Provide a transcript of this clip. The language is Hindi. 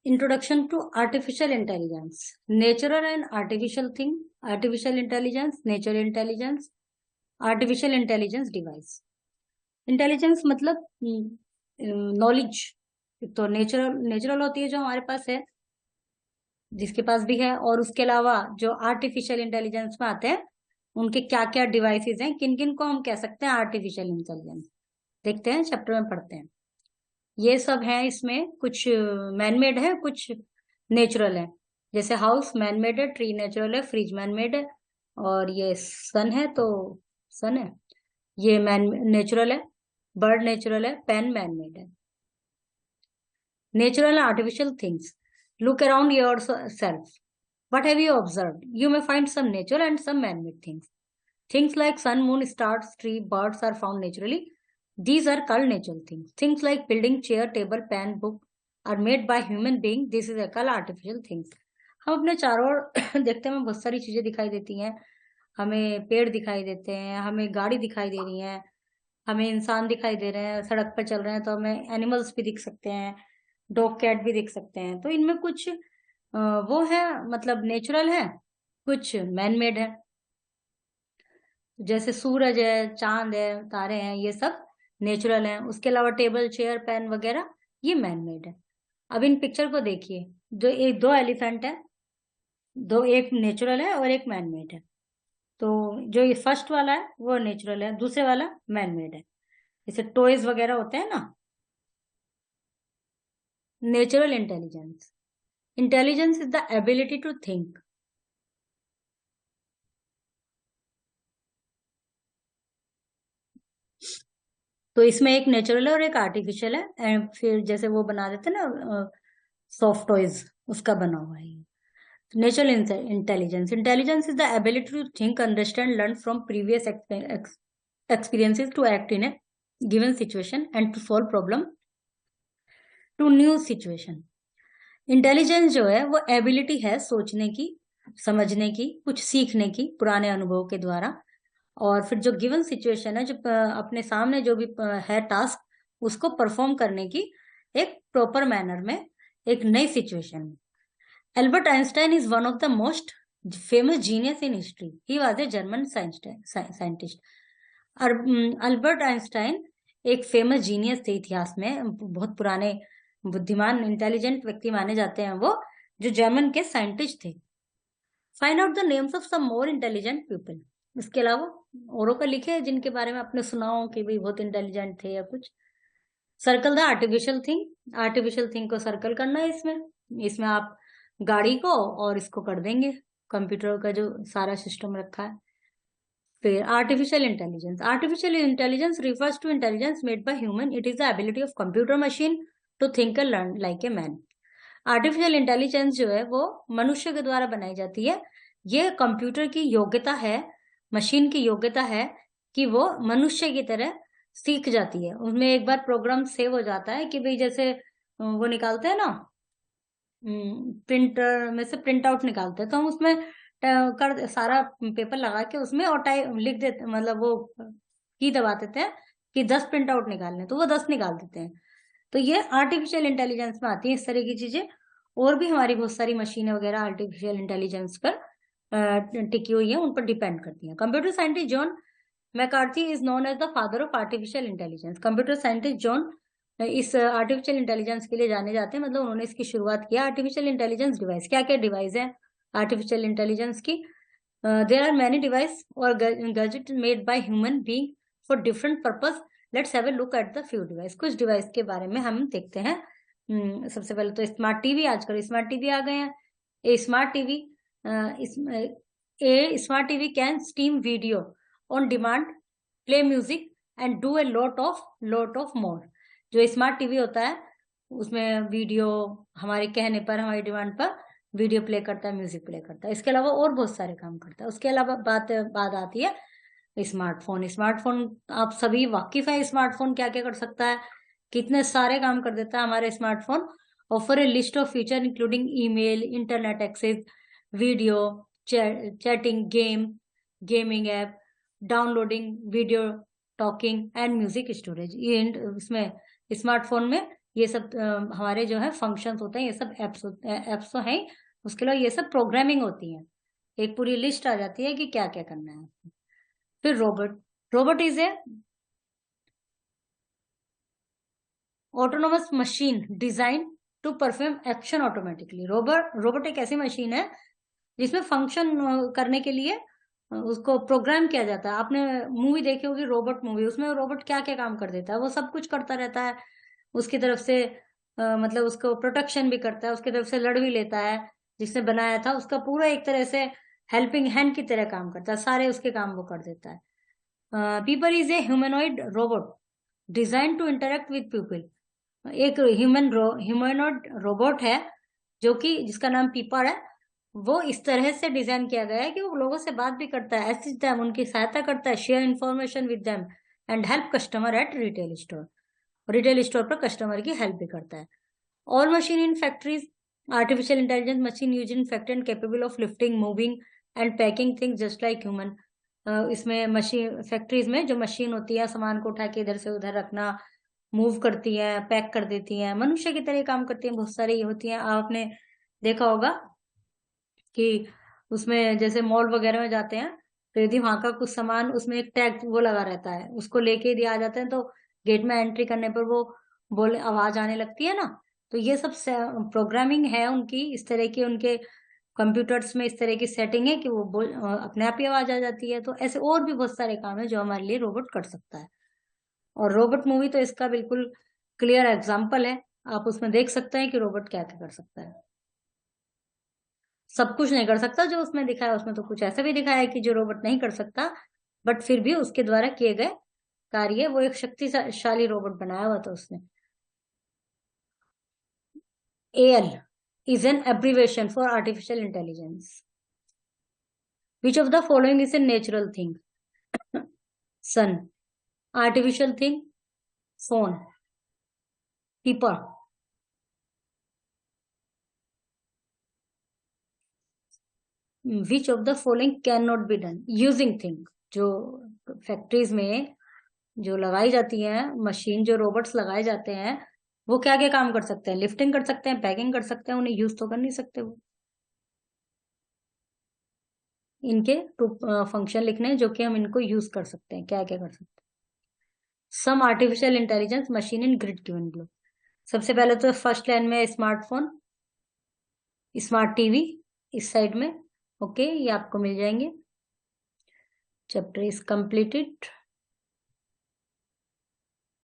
Introduction to artificial intelligence. Natural and artificial thing. Artificial intelligence, natural intelligence, artificial intelligence device. Intelligence मतलब नॉलेज तो नेचुरल नेचुरल होती है जो हमारे पास है, जिसके पास भी है, और उसके अलावा जो आर्टिफिशियल इंटेलिजेंस में आते हैं उनके क्या क्या डिवाइसेस हैं, किन किन को हम कह सकते हैं आर्टिफिशियल इंटेलिजेंस। देखते हैं, चैप्टर में पढ़ते हैं। ये सब है, इसमें कुछ मैनमेड है, कुछ नेचुरल है। जैसे हाउस मैनमेड है, ट्री नेचुरल है, फ्रिज मैनमेड है, और ये सन है तो सन है, ये मैन नेचुरल है। बर्ड नेचुरल है, पेन मैनमेड है। Natural artificial things. Look around your self. What have you observed? You may find some natural and some man-made things. Things like sun, moon, stars, tree, birds are found naturally. These are called natural things. Things like building, chair, table, pen, book are made by human being. This is called artificial things. हम अपने चारों ओर देखते हैं, हमें बहुत सारी चीजें दिखाई देती हैं। हमें पेड़ दिखाई देते हैं, हमें गाड़ी दिखाई दे रही है, हमें इंसान दिखाई दे रहे हैं, सड़क पर चल रहे हैं तो हमें एनिमल्स भी दिख सकते हैं, डॉग कैट भी दिख सकते हैं। तो इनमें कुछ वो है, मतलब नेचुरल है, कुछ मैनमेड है। जैसे सूरज है, चांद है, तारे हैं, ये सब नेचुरल हैं। उसके अलावा टेबल, चेयर, पेन वगैरह ये मैनमेड है। अब इन पिक्चर को देखिए, जो एक दो एलिफेंट है, दो, एक नेचुरल है और एक मैनमेड है। तो जो ये फर्स्ट वाला है वो नेचुरल है, दूसरे वाला मैनमेड है। जैसे टॉयज वगैरह होते हैं ना। Natural intelligence. Intelligence is the ability to think. तो इसमें एक नेचुरल है और एक आर्टिफिशियल है, एंड फिर जैसे वो बना देते हैं ना सॉफ्ट टॉयज, उसका बना हुआ है ये। Natural intelligence. Intelligence is the ability to think, understand, learn from previous experiences to act in a given situation and to solve problem to new situation. Intelligence जो है वो एबिलिटी है सोचने की, समझने की, कुछ सीखने की पुराने अनुभव के द्वारा, और फिर जो गिवन सिचुएशन है, जो अपने सामने जो भी है टास्क, उसको परफॉर्म करने की एक प्रॉपर मैनर में, एक नई सिचुएशन में। Albert Einstein is one of the most famous genius in history. He was a German scientist. Albert Einstein एक फेमस जीनियस थे इतिहास में, बहुत पुराने बुद्धिमान इंटेलिजेंट व्यक्ति माने जाते हैं वो, जो जर्मन के साइंटिस्ट थे। Find out the names of some more intelligent people. इसके अलावा औरों का लिखे हैं जिनके बारे में आपने सुना हो कि भाई बहुत इंटेलिजेंट थे या कुछ। Circle the artificial thing. Artificial thing को सर्कल करना है इसमें। इसमें आप गाड़ी को और इसको कर देंगे, कंप्यूटर का जो सारा सिस्टम रखा है। फिर artificial intelligence. Artificial intelligence refers to intelligence made by human. It is the ability of computer machine to think and learn like a man. Artificial intelligence जो है वो मनुष्य के द्वारा बनाई जाती है। ये कंप्यूटर की योग्यता है, मशीन की योग्यता है कि वो मनुष्य की तरह सीख जाती है। उसमें एक बार प्रोग्राम सेव हो जाता है कि भाई जैसे वो निकालते हैं ना, प्रिंटर में से प्रिंट आउट निकालते हैं, तो हम उसमें कर सारा पेपर लगा के उसमें और टाइप लिख देते, मतलब वो की दबा देते हैं कि 10 प्रिंट आउट निकालने, तो वो 10 निकाल देते हैं। तो ये आर्टिफिशियल इंटेलिजेंस में आती है इस तरह की चीजें। और भी हमारी बहुत सारी मशीनें वगैरह आर्टिफिशियल इंटेलिजेंस पर टिकी हुई है, उन पर डिपेंड करती हैं। Computer scientist John McCarthy is known as the father of artificial intelligence. Computer scientist John इस आर्टिफिशियल इंटेलिजेंस के लिए जाने जाते हैं, मतलब उन्होंने इसकी शुरुआत किया। आर्टिफिशियल इंटेलिजेंस डिवाइस, क्या क्या डिवाइस है आर्टिफिशियल इंटेलिजेंस की? देयर आर मेनी डिवाइस और gadget made by human being for different purpose. Let's have a look at the few device. कुछ डिवाइस के बारे में हम देखते हैं। सबसे पहले तो स्मार्ट टीवी. आजकल स्मार्ट टीवी आ गए हैं। A smart TV smart TV can stream video on demand, play music and do a lot of more. जो स्मार्ट टीवी होता है उसमें वीडियो हमारे कहने पर, हमारी डिमांड पर वीडियो प्ले करता है, म्यूजिक प्ले करता है। इसके अलावा और बहुत सारे काम करता है। उसके अलावा बात आती है स्मार्टफोन. स्मार्टफोन आप सभी वाकिफ है, स्मार्टफोन क्या क्या कर सकता है, कितने सारे काम कर देता है हमारे smartphone. Offer a list of feature including email, internet access, video chatting, gaming app, downloading video, talking and music storage. ये इसमें स्मार्टफोन में ये सब हमारे जो है फंक्शंस होते हैं, ये सब एप्स तो हैं, उसके अलावा ये सब प्रोग्रामिंग होती है। एक पूरी लिस्ट आ जाती है कि क्या क्या करना है। फिर robot, robot is a autonomous machine design to perform action automatically. Robot robot एक ऐसी मशीन है जिसमें फंक्शन करने के लिए उसको प्रोग्राम किया जाता है। आपने मूवी देखी होगी रोबोट मूवी, उसमें रोबोट क्या क्या काम कर देता है, वो सब कुछ करता रहता है। उसकी तरफ से मतलब उसको प्रोटेक्शन भी करता है, उसकी तरफ से लड़ भी लेता है। जिसने बनाया था उसका पूरा एक तरह से हेल्पिंग हैंड की तरह काम करता है, सारे उसके काम वो कर देता है। People is a humanoid robot design to interact with people. एक ह्यूमनॉइड रोबोट है जो कि जिसका नाम पीपर है। वो इस तरह से डिजाइन किया गया है कि वो लोगों से बात भी करता है, असिस्ट देम, उनकी सहायता करता है, share information with them and help customer at retail store. Retail store पर कस्टमर की हेल्प भी करता है। All machine in factories, artificial intelligence machine use in factory and capable of lifting, moving and packing things just like human. इसमें मशीन, फैक्ट्रीज में जो मशीन होती है सामान को उठा के इधर से उधर रखना, मूव करती है, पैक कर देती है, मनुष्य की तरह काम करती है। बहुत सारी होती है, आपने देखा होगा कि उसमें जैसे मॉल वगैरह में जाते हैं तो यदि वहां का कुछ सामान, उसमें एक टैग वो लगा रहता है, उसको लेके यदि आ जाते हैं तो गेट में एंट्री करने पर वो बोले आवाज आने लगती है ना। तो ये सब प्रोग्रामिंग है उनकी, इस तरह की उनके कंप्यूटर्स में इस तरह की सेटिंग है कि वो अपने आप ही आवाज आ जाती है। तो ऐसे और भी बहुत सारे काम है जो हमारे लिए रोबोट कर सकता है। और रोबोट मूवी तो इसका बिल्कुल क्लियर एग्जाम्पल है। आप उसमें देख सकते हैं कि रोबोट क्या क्या कर सकता है। सब कुछ नहीं कर सकता जो उसमें दिखाया, उसमें तो कुछ ऐसा भी दिखाया है कि जो रोबोट नहीं कर सकता, बट फिर भी उसके द्वारा किए गए कार्य, वो एक शक्तिशाली रोबोट बनाया हुआ था उसने। AL is an abbreviation for artificial intelligence. Which of the following is a natural thing? Sun. Artificial thing? Phone. People. Which of the following cannot be done? Using thing. जो फैक्ट्रीज में जो लगाई जाती है मशीन, जो रोबोट्स लगाए जाते हैं, वो क्या क्या काम कर सकते हैं? लिफ्टिंग कर सकते हैं, पैकिंग कर सकते हैं, उन्हें यूज तो कर नहीं सकते वो। इनके टू फंक्शन लिखने हैं जो कि हम इनको यूज कर सकते हैं, क्या क्या कर सकते हैं। सम आर्टिफिशियल इंटेलिजेंस मशीन इन ग्रिड गिवन ग्लो। सबसे पहले तो फर्स्ट लाइन में स्मार्टफोन, स्मार्ट टीवी इस साइड में। ओके, ये आपको मिल जाएंगे। Chapter is completed.